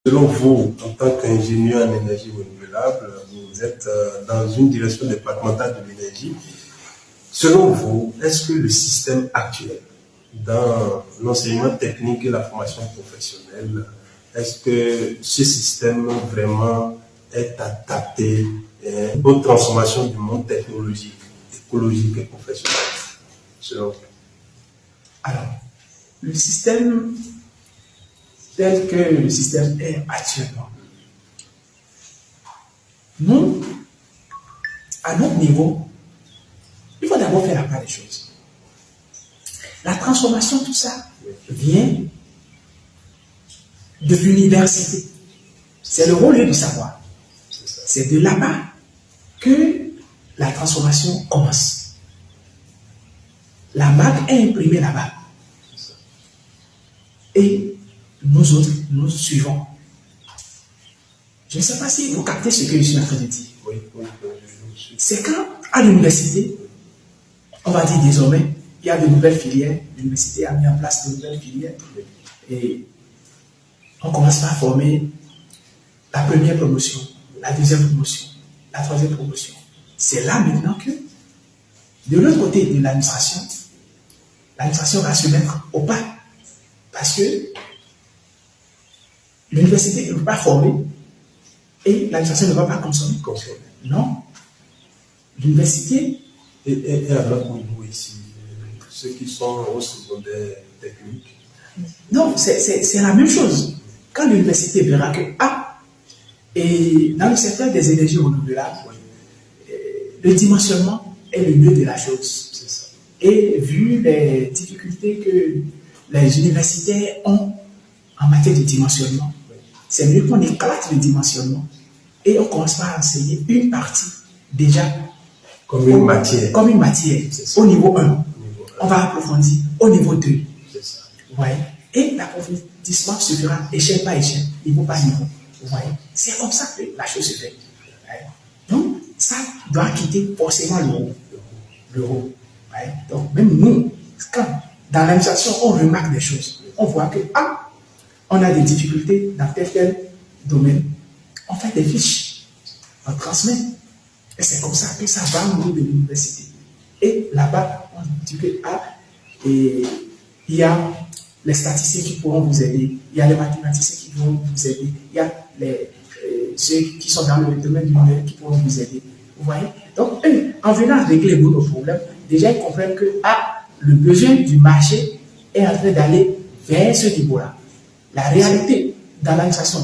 Selon vous, en tant qu'ingénieur en énergie renouvelable, vous êtes dans une direction départementale de l'énergie. Selon vous, est-ce que le système actuel dans l'enseignement technique et la formation professionnelle, est-ce que ce système vraiment est adapté aux transformations du monde technologique, écologique et professionnel, selon vous? Alors, le système tel que le système est actuellement, nous, à notre niveau, il faut d'abord faire la part des choses. La transformation, tout ça, vient de l'université. C'est le rôle du savoir. C'est de là-bas que la transformation commence. La marque est imprimée là-bas. Et nous autres, nous suivons. Je ne sais pas si vous captez ce que je suis en train de dire. C'est quand, à l'université, on va dire désormais, il y a de nouvelles filières. L'université a mis en place de nouvelles filières. Et on commence par former la première promotion, la deuxième promotion, la troisième promotion. C'est là maintenant que, de l'autre côté de l'administration va se mettre au pas. Parce que l'université ne peut pas former et l'administration ne va pas consommer. Non. L'université. Et à notre niveau ici, ceux qui sont au secondaire technique. Non, c'est la même chose. Quand l'université verra que, et dans le secteur des énergies renouvelables, le dimensionnement est le lieu de la chose. Et vu les difficultés que les universitaires ont en matière de dimensionnement, c'est mieux qu'on éclate le dimensionnement et on commence par enseigner une partie déjà comme une matière. Au niveau 1. On va approfondir au niveau 2. Vous voyez? Et l'approfondissement se fera échelle par échelle, niveau par niveau. Vous voyez? C'est comme ça que la chose se fait. Donc, ça doit quitter forcément le rôle. Donc, même nous, quand dans l'administration, on remarque des choses, on voit que, on a des difficultés dans tel domaine, on fait des fiches, on transmet. Et c'est comme ça que ça va au niveau de l'université. Et là-bas, on dit que, et il y a les statisticiens qui pourront vous aider, il y a les mathématiciens qui pourront vous aider, il y a ceux qui sont dans le domaine du numérique qui pourront vous aider. Vous voyez? Donc, en venant régler nos problèmes, déjà ils comprennent que le besoin du marché est en train d'aller vers ce niveau-là. La réalité dans l'administration